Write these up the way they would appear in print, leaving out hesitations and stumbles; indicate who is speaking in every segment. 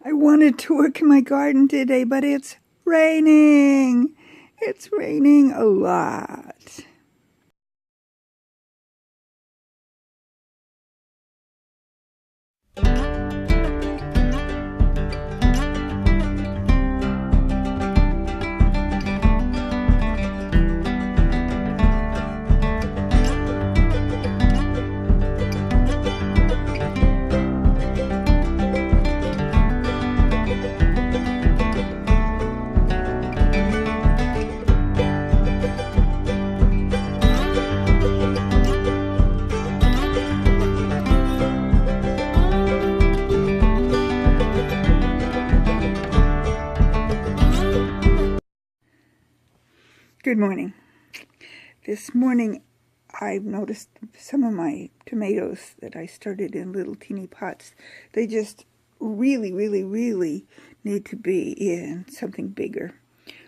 Speaker 1: I wanted to work in my garden today, but it's raining. It's raining a lot. Good morning. This morning I've noticed some of my tomatoes that I started in little teeny pots, they just really need to be in something bigger.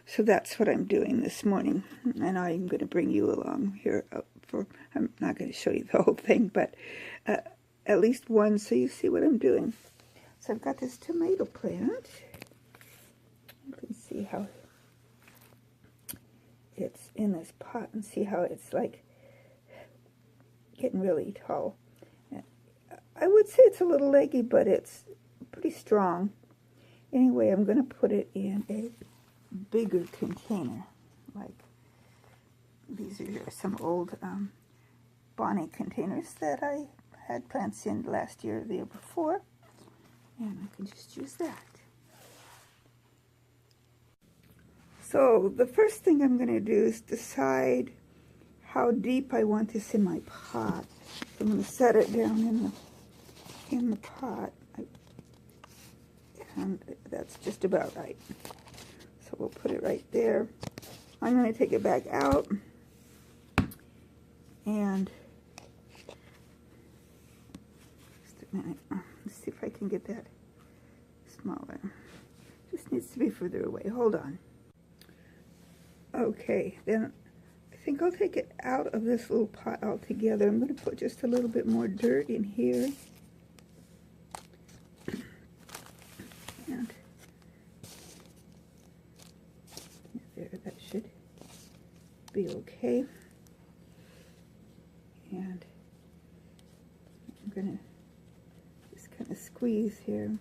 Speaker 1: So that's what I'm doing this morning, and I'm going to bring you along here I'm not going to show you the whole thing, but at least one so you see what I'm doing. So I've got this tomato plant. You can see how it's in this pot and see how it's like getting really tall. I would say it's a little leggy, but it's pretty strong. Anyway, I'm going to put it in a bigger container. Like these are some old Bonnie containers that I had plants in last year or the year before, and I can just use that. So the first thing I'm going to do is decide how deep I want this in my pot. So I'm going to set it down in the pot, and that's just about right. So we'll put it right there. I'm going to take it back out, and just a minute. Let's see if I can get that smaller. Just needs to be further away. Hold on. Okay, then I think I'll take it out of this little pot altogether. I'm going to put just a little bit more dirt in here. And there, that should be okay. And I'm going to just kind of squeeze here.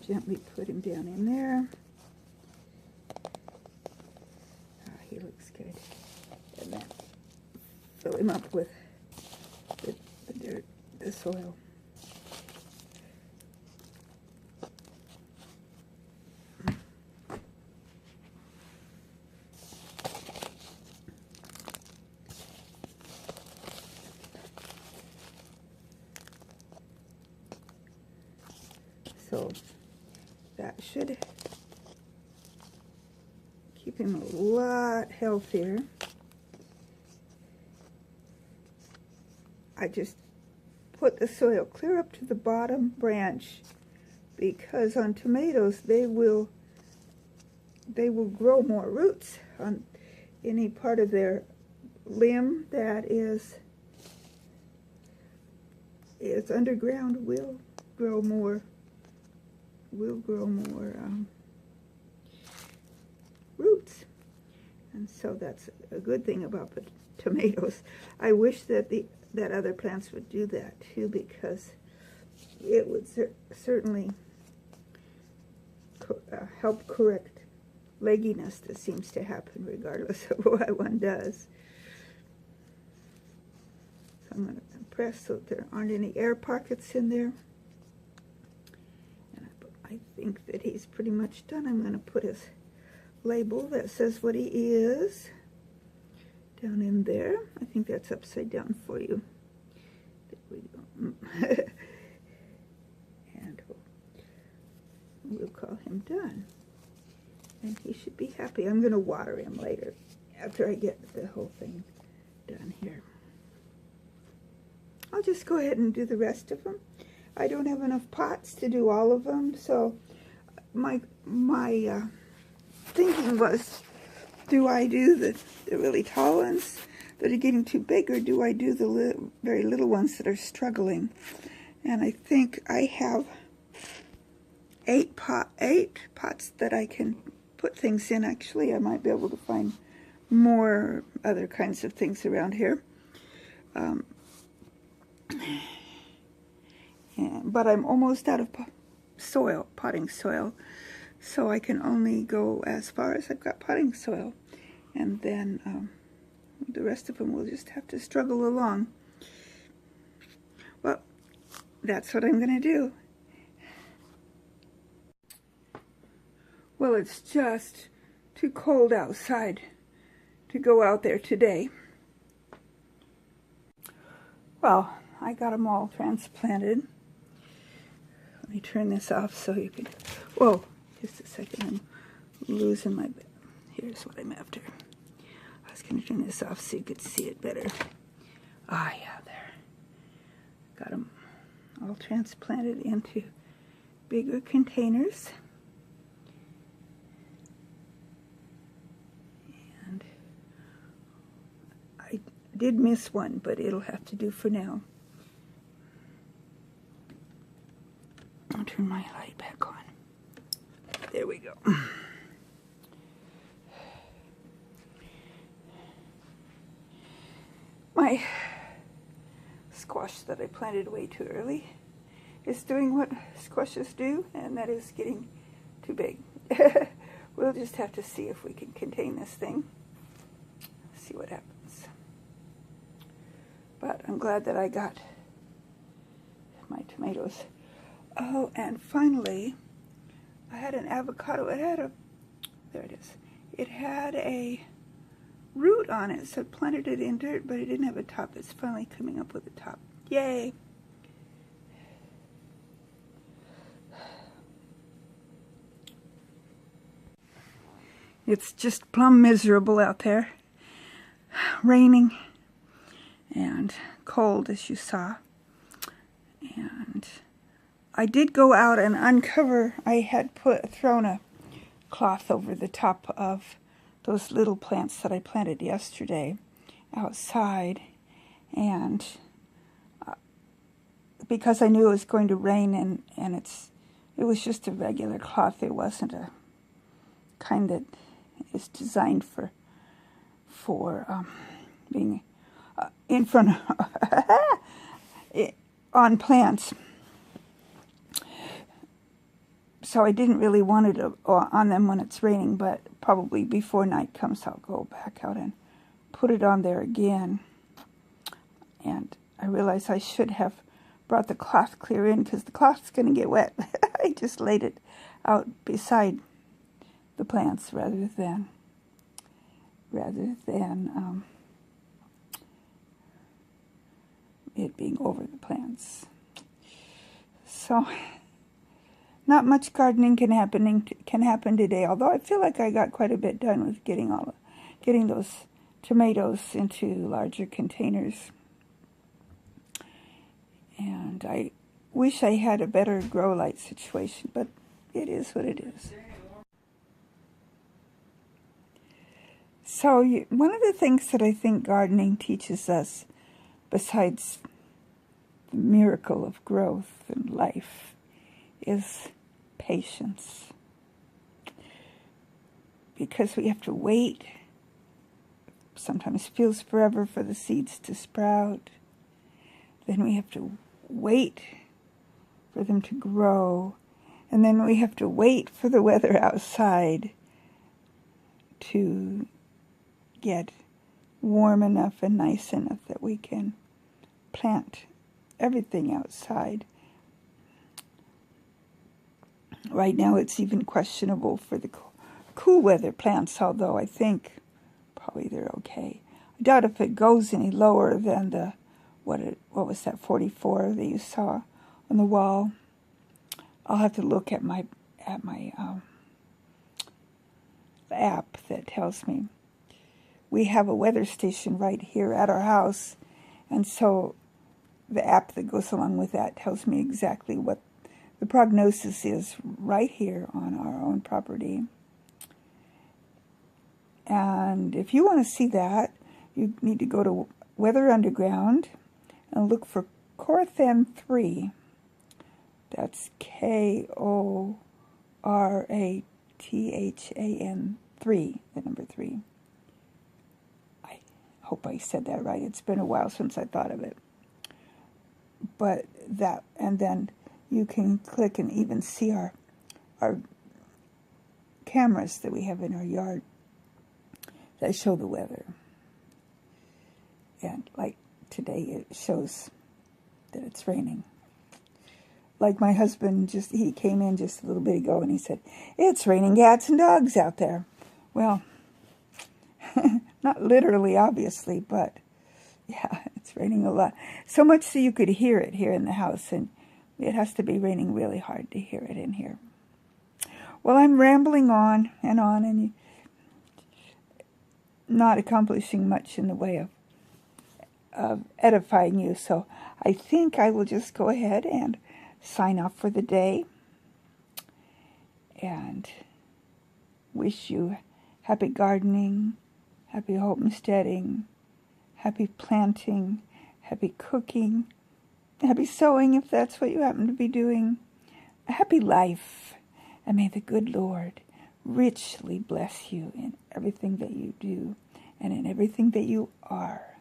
Speaker 1: Gently put him down in there. He looks good. And then fill him up with the dirt, the soil. So that should keep him a lot healthier. I just put the soil clear up to the bottom branch because on tomatoes they will grow more roots on any part of their limb that is underground will grow more roots, and so that's a good thing about the tomatoes. I wish that that other plants would do that too, because it would certainly help correct legginess that seems to happen regardless of what one does. So I'm going to press so that there aren't any air pockets in there. I think that he's pretty much done. I'm going to put his label that says what he is down in there. I think that's upside down for you. There we go. And we'll call him done. And he should be happy. I'm going to water him later after I get the whole thing done here. I'll just go ahead and do the rest of them. I don't have enough pots to do all of them, so my thinking was Do I do the really tall ones that are getting too big, or do I do the very little ones that are struggling? And I think I have 8 pots that I can put things in. Actually, I might be able to find more other kinds of things around here. But I'm almost out of potting soil, so I can only go as far as I've got potting soil, and then the rest of them will just have to struggle along. Well, that's what I'm going to do. Well, it's just too cold outside to go out there today. Well, I got them all transplanted. Let me turn this off so you can... Whoa, just a second. I'm losing my... Here's what I'm after. I was going to turn this off so you could see it better. Ah, yeah, there. Got them all transplanted into bigger containers. And I did miss one, but it'll have to do for now. I'll turn my light back on. There we go. My squash that I planted way too early is doing what squashes do, and that is getting too big. We'll just have to see if we can contain this thing. See what happens. But I'm glad that I got my tomatoes. Oh, and finally, I had an avocado. It had a, there it is. It had a root on it, so I planted it in dirt, but it didn't have a top. It's finally coming up with a top. Yay! It's just plumb miserable out there. Raining and cold, as you saw. And I did go out and uncover. I had thrown a cloth over the top of those little plants that I planted yesterday outside, and because I knew it was going to rain, and it was just a regular cloth. It wasn't a kind that is designed for being in front of on plants. So I didn't really want it on them when it's raining, but probably before night comes, I'll go back out and put it on there again. And I realized I should have brought the cloth clear in, because the cloth's going to get wet. I just laid it out beside the plants rather than it being over the plants. So not much gardening can happen today, although I feel like I got quite a bit done with getting those tomatoes into larger containers. And I wish I had a better grow light situation, but it is what it is. So one of the things that I think gardening teaches us, besides the miracle of growth and life, is patience. Because we have to wait. Sometimes it feels forever for the seeds to sprout. Then we have to wait for them to grow. And then we have to wait for the weather outside to get warm enough and nice enough that we can plant everything outside. Right now it's even questionable for the cool weather plants, although I think probably they're okay. I doubt if it goes any lower than the, what was that, 44 that you saw on the wall. I'll have to look at my app that tells me. We have a weather station right here at our house, and so the app that goes along with that tells me exactly what the prognosis is right here on our own property. And if you want to see that, you need to go to Weather Underground and look for Korathan 3. That's Korathan 3, the number 3. I hope I said that right. It's been a while since I thought of it. But that, and then you can click and even see our cameras that we have in our yard that show the weather. And like today, it shows that it's raining. Like my husband, he came in just a little bit ago and he said, "It's raining cats and dogs out there." Well, not literally, obviously, but yeah, it's raining a lot. So much so you could hear it here in the house, and it has to be raining really hard to hear it in here. Well, I'm rambling on and not accomplishing much in the way of edifying you, so I think I will just go ahead and sign off for the day and wish you happy gardening, happy homesteading, happy planting, happy cooking, happy sewing if that's what you happen to be doing, a happy life, and may the good Lord richly bless you in everything that you do and in everything that you are.